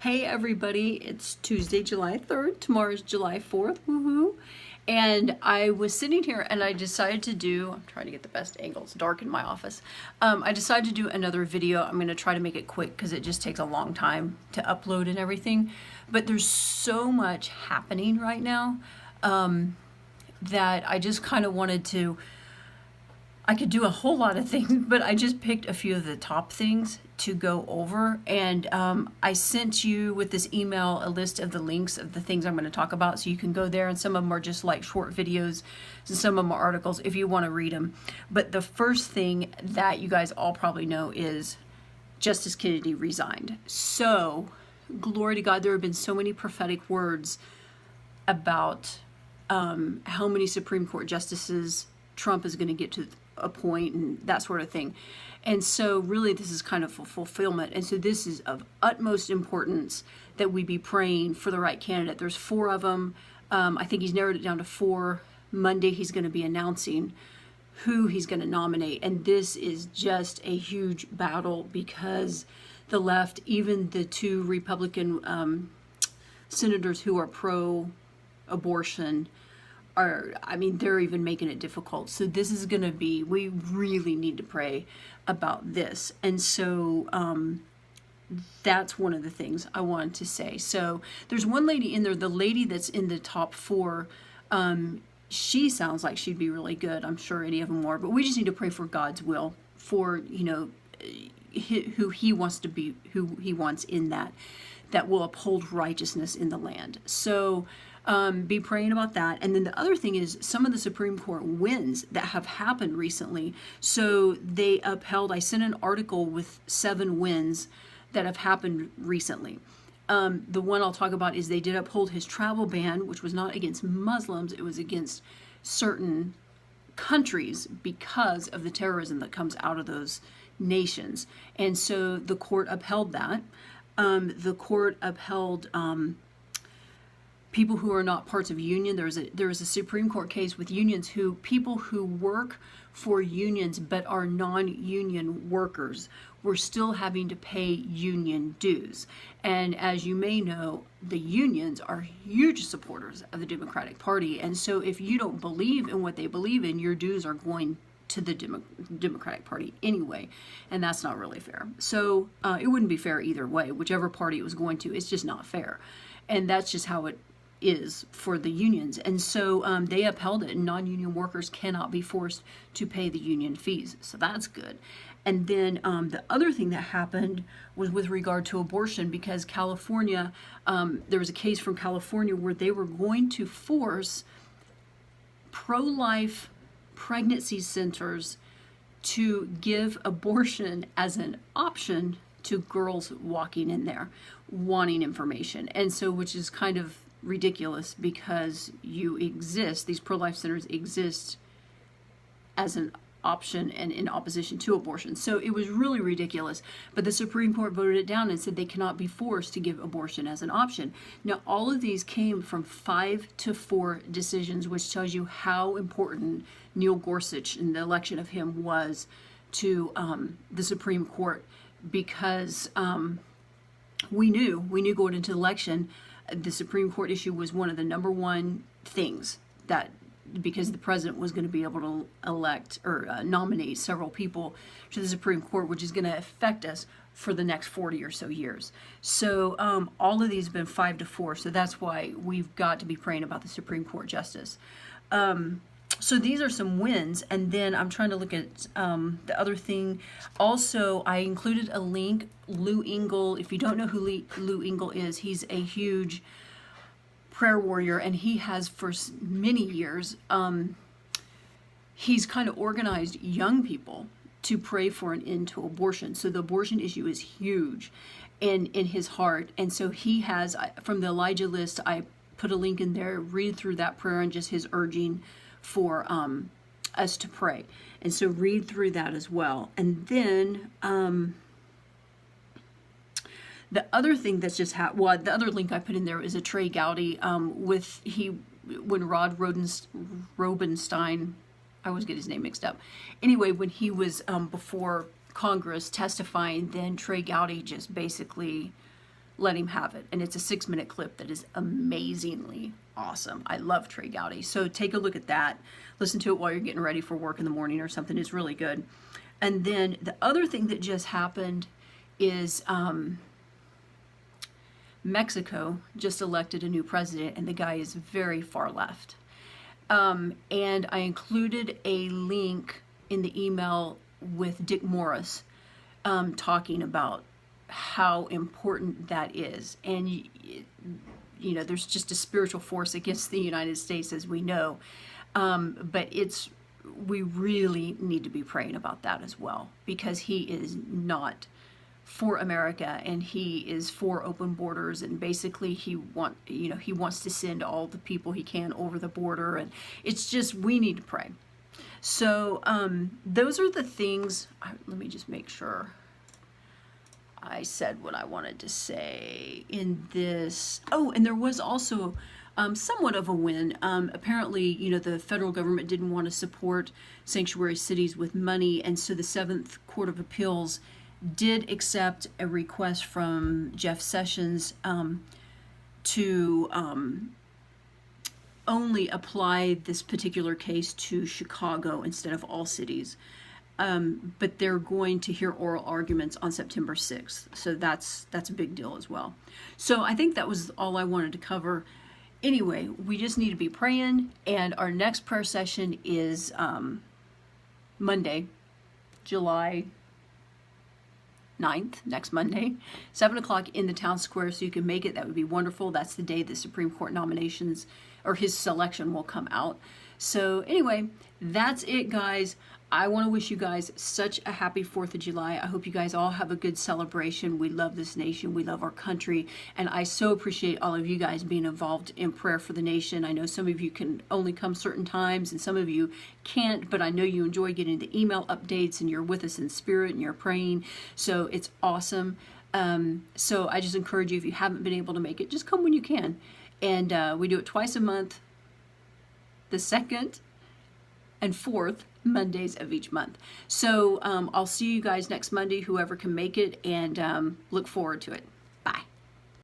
Hey everybody, it's Tuesday, July 3rd. Tomorrow's July 4th. Woohoo! And I was sitting here and I decided to do, I'm trying to get the best angle, it's dark in my office. I decided to do another video. I'm going to try to make it quick because it just takes a long time to upload and everything. But there's so much happening right now that I just kind of wanted to, I could do a whole lot of things, but I just picked a few of the top things to go over. And I sent you with this email a list of the links of the things I'm going to talk about, so you can go there, and some of them are just like short videos and some of them are articles if you want to read them. But the first thing that you guys all probably know is Justice Kennedy resigned. So glory to God, there have been so many prophetic words about how many Supreme Court justices Trump is going to get to appoint and that sort of thing. And so really this is kind of a fulfillment. And so this is of utmost importance that we be praying for the right candidate. There's 4 of them. I think he's narrowed it down to 4. Monday he's going to be announcing who he's going to nominate. And this is just a huge battle because the left, even the 2 Republican senators who are pro-abortion, they're even making it difficult. So this is going to be, we really need to pray about this. And so that's one of the things I wanted to say. So there's one lady in there, the lady that's in the top 4, she sounds like she'd be really good. I'm sure any of them are, but we just need to pray for God's will, for, who he wants to be, who he wants in that will uphold righteousness in the land. So be praying about that. And then the other thing is some of the Supreme Court wins that have happened recently. So they upheld, I sent an article with 7 wins that have happened recently. The one I'll talk about is they did uphold his travel ban, which was not against Muslims, it was against certain countries because of the terrorism that comes out of those nations. And so the court upheld that. The court upheld people who are not parts of union. There was a Supreme Court case with unions people who work for unions but are non-union workers were still having to pay union dues. And as you may know, the unions are huge supporters of the Democratic Party. And so if you don't believe in what they believe in, your dues are going to the Democratic Party anyway, and that's not really fair. So it wouldn't be fair either way, whichever party it was going to. It's just not fair, and that's just how it is for the unions. And so they upheld it, and non-union workers cannot be forced to pay the union fees, so that's good. And then the other thing that happened was with regard to abortion, because California, there was a case from California where they were going to force pro-life pregnancy centers to give abortion as an option to girls walking in there wanting information. And so, which is kind of ridiculous because these pro-life centers exist as an option and in opposition to abortion. So it was really ridiculous. But the Supreme Court voted it down and said they cannot be forced to give abortion as an option. Now, all of these came from 5-4 decisions, which tells you how important Neil Gorsuch and the election of him was to the Supreme Court, because we knew going into the election, the Supreme Court issue was one of the number 1 things that, because the president was going to be able to elect or nominate several people to the Supreme Court, which is going to affect us for the next 40 or so years. So all of these have been 5-4, so that's why we've got to be praying about the Supreme Court justice. So these are some wins, and then I'm trying to look at the other thing. Also, I included a link. Lou Engle, if you don't know who Lou Engle is, he's a huge prayer warrior, and he has for many years, he's kind of organized young people to pray for an end to abortion. So the abortion issue is huge in his heart. And so he has, from the Elijah list, I put a link in there, read through that prayer and just his urging for us to pray. And so read through that as well. And then the other thing that's just the other link I put in there is a Trey Gowdy when Rod Rosenstein, I always get his name mixed up. Anyway, when he was before Congress testifying, then Trey Gowdy just basically let him have it. And it's a 6-minute clip that is amazingly awesome. I love Trey Gowdy. So take a look at that. Listen to it while you're getting ready for work in the morning or something. It's really good. And then the other thing that just happened is Mexico just elected a new president, and the guy is very far left. And I included a link in the email with Dick Morris talking about how important that is. And, you know, there's just a spiritual force against the United States, as we know. But we really need to be praying about that as well, because he is not for America, and he is for open borders, and basically he wants to send all the people he can over the border, and it's just, we need to pray. So those are the things. Let me just make sure I said what I wanted to say in this. Oh, and there was also somewhat of a win. Apparently, you know, the federal government didn't want to support sanctuary cities with money, and so the Seventh Court of Appeals did accept a request from Jeff Sessions to only apply this particular case to Chicago instead of all cities. But they're going to hear oral arguments on September 6th. So that's a big deal as well. So I think that was all I wanted to cover. Anyway, we just need to be praying, and our next prayer session is Monday, July 9th, next Monday, 7 o'clock in the town square. So you can make it. That would be wonderful. That's the day the Supreme Court nominations, or his selection, will come out. So anyway, that's it, guys. I want to wish you guys such a happy 4th of July. I hope you guys all have a good celebration. We love this nation. We love our country. And I so appreciate all of you guys being involved in prayer for the nation. I know some of you can only come certain times and some of you can't, but I know you enjoy getting the email updates and you're with us in spirit and you're praying. So it's awesome. So I just encourage you, if you haven't been able to make it, just come when you can. And we do it twice a month, the 2nd and 4th Mondays of each month. So I'll see you guys next Monday, whoever can make it, and look forward to it.